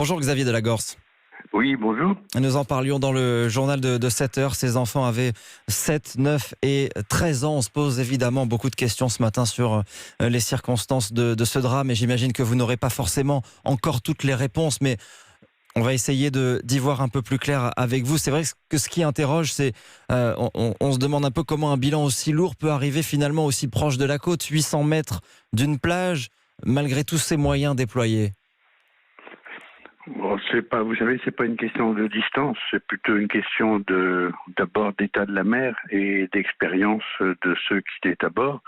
Bonjour Xavier Delagorce. Oui, bonjour. Nous en parlions dans le journal de 7 heures. Ces enfants avaient 7, 9 et 13 ans. On se pose évidemment beaucoup de questions ce matin sur les circonstances de ce drame. Et j'imagine que vous n'aurez pas forcément encore toutes les réponses, mais on va essayer d'y voir un peu plus clair avec vous. C'est vrai que ce qui interroge, c'est on se demande un peu comment un bilan aussi lourd peut arriver finalement aussi proche de la côte, 800 mètres d'une plage, malgré tous ces moyens déployés. Bon, c'est pas, vous savez, c'est pas une question de distance, c'est plutôt une question d'abord d'état de la mer et d'expérience de ceux qui étaient à bord.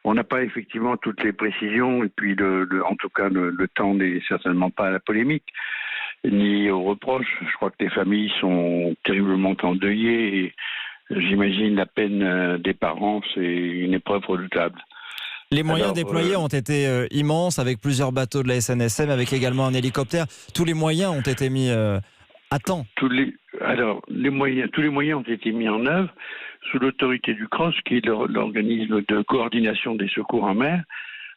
On n'a pas effectivement toutes les précisions et puis en tout cas le temps n'est certainement pas à la polémique ni aux reproches. Je crois que les familles sont terriblement endeuillées et j'imagine la peine des parents, c'est une épreuve redoutable. Les moyens Alors, déployés ont été immenses, avec plusieurs bateaux de la SNSM, avec également un hélicoptère. Tous les moyens ont été mis à temps. tous les moyens ont été mis en œuvre sous l'autorité du CROSS, qui est l'organisme de coordination des secours en mer.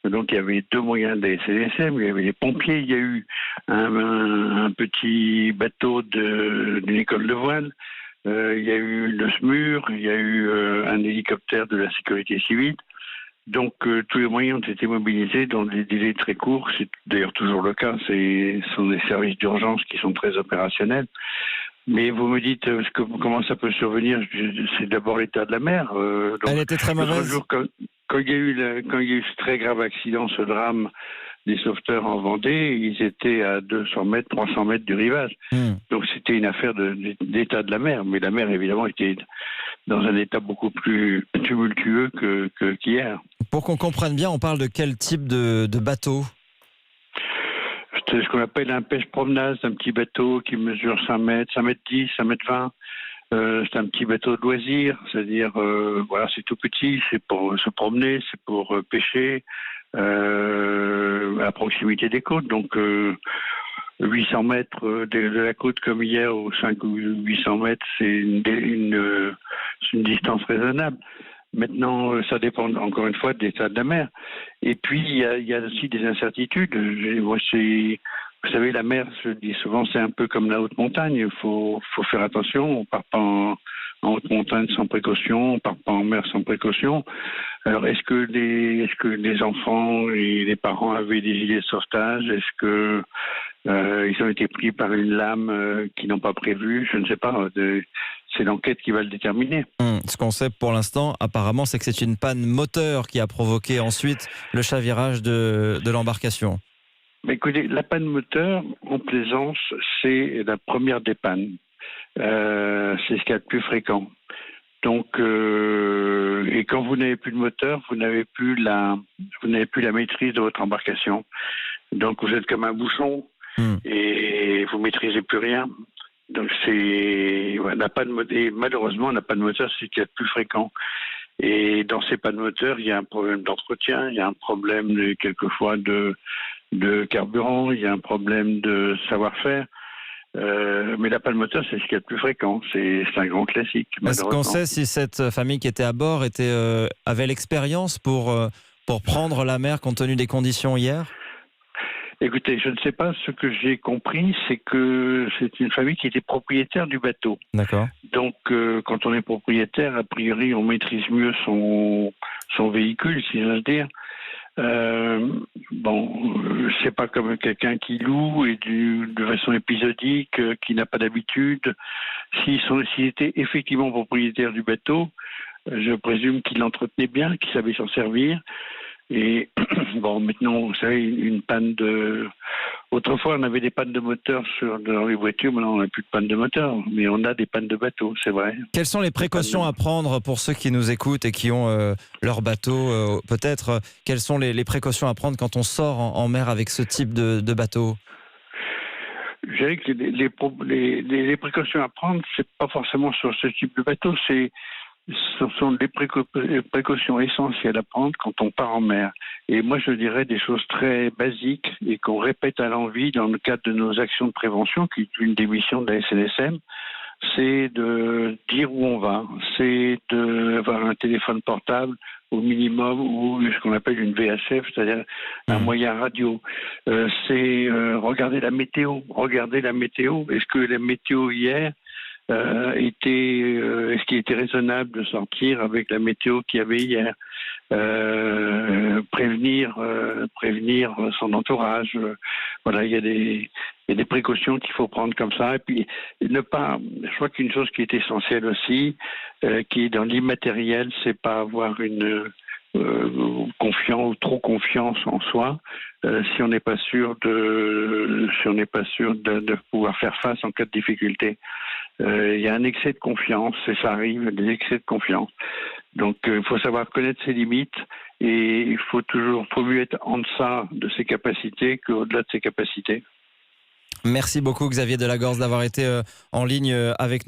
Donc il y avait deux moyens de la SNSM, il y avait les pompiers, il y a eu un petit bateau d'une école de voile, il y a eu le SMUR, il y a eu un hélicoptère de la sécurité civile. Donc tous les moyens ont été mobilisés dans des délais très courts. C'est d'ailleurs toujours le cas. Ce sont des services d'urgence qui sont très opérationnels. Mais vous me dites comment ça peut survenir. C'est d'abord l'état de la mer. Elle était très L'autre mauvaise. jour, quand il y a eu ce très grave accident, ce drame des sauveteurs en Vendée, ils étaient à 200 mètres, 300 mètres du rivage. Donc c'était une affaire d'état de la mer. Mais la mer, évidemment, était dans un état beaucoup plus tumultueux qu'hier. Pour qu'on comprenne bien, on parle de quel type de bateau ? C'est ce qu'on appelle un pêche-promenade, c'est un petit bateau qui mesure 5 mètres, 5 mètres 10, 5 mètres 20. C'est un petit bateau de loisir, c'est-à-dire, voilà, c'est tout petit, c'est pour se promener, c'est pour pêcher à proximité des côtes. Donc, 800 mètres de la côte comme hier, ou 5 ou 800 mètres, c'est une distance raisonnable. Maintenant, ça dépend encore une fois de l'état de la mer. Et puis, il y a aussi des incertitudes. Vous savez, la mer, je dis souvent, c'est un peu comme la haute montagne. Il faut faire attention. On part pas en haute montagne sans précaution. On part pas en mer sans précaution. Alors, est-ce que les enfants et les parents avaient des gilets de sauvetage? Est-ce que ils ont été pris par une lame qu'ils n'ont pas prévue? Je ne sais pas. C'est l'enquête qui va le déterminer. Ce qu'on sait pour l'instant, apparemment, c'est que c'est une panne moteur qui a provoqué ensuite le chavirage de l'embarcation. Mais écoutez, la panne moteur en plaisance, c'est la première des pannes. C'est ce qu'il y a de plus fréquent. Donc, et quand vous n'avez plus de moteur, vous n'avez plus la maîtrise de votre embarcation. Donc, vous êtes comme un bouchon et vous maîtrisez plus rien. Donc, la panne moteur. Et malheureusement, la panne moteur, c'est ce qu'il y a de plus fréquent. Et dans ces pannes moteurs, il y a un problème d'entretien, il y a un problème quelquefois de carburant, il y a un problème de savoir-faire. Mais la panne moteur, c'est ce qu'il y a de plus fréquent. C'est un grand classique, Est-ce qu'on sait si cette famille qui était à bord avait l'expérience pour prendre la mer compte tenu des conditions hier ? Écoutez, je ne sais pas. Ce que j'ai compris, c'est que c'est une famille qui était propriétaire du bateau. D'accord. Donc, quand on est propriétaire, a priori, on maîtrise mieux son véhicule, si j'ose dire. C'est pas comme quelqu'un qui loue et de façon épisodique, qui n'a pas d'habitude. S'ils étaient effectivement propriétaires du bateau, je présume qu'ils l'entretenaient bien, qu'ils savaient s'en servir. Et bon, maintenant, vous savez, autrefois, on avait des pannes de moteur dans les voitures. Maintenant, on n'a plus de pannes de moteur, mais on a des pannes de bateau, c'est vrai. Quelles sont les précautions à prendre pour ceux qui nous écoutent et qui ont leur bateau peut-être quelles sont les précautions à prendre quand on sort en mer avec ce type de bateau ? Je dirais que les précautions à prendre, c'est pas forcément sur ce type de bateau, ce sont des précautions essentielles à prendre quand on part en mer. Et moi, je dirais des choses très basiques et qu'on répète à l'envi dans le cadre de nos actions de prévention, qui est une des missions de la SNSM. C'est de dire où on va, c'est d'avoir un téléphone portable au minimum, ou ce qu'on appelle une VHF, c'est-à-dire un moyen radio. C'est regarder la météo. Regarder la météo. Est-ce que la météo hier est-ce qu'il était raisonnable de sortir avec la météo qu'il y avait hier? Prévenir son entourage. Voilà, il y a des précautions qu'il faut prendre comme ça. Et puis je crois qu'une chose qui est essentielle aussi, qui est dans l'immatériel, c'est pas avoir une confiance ou trop confiance en soi, si on n'est pas sûr de pouvoir faire face en cas de difficulté. Il y a un excès de confiance, et ça arrive, des excès de confiance. Donc, il faut savoir connaître ses limites, et il faut mieux être en deçà de ses capacités qu'au-delà de ses capacités. Merci beaucoup Xavier Delagorce d'avoir été en ligne avec nous.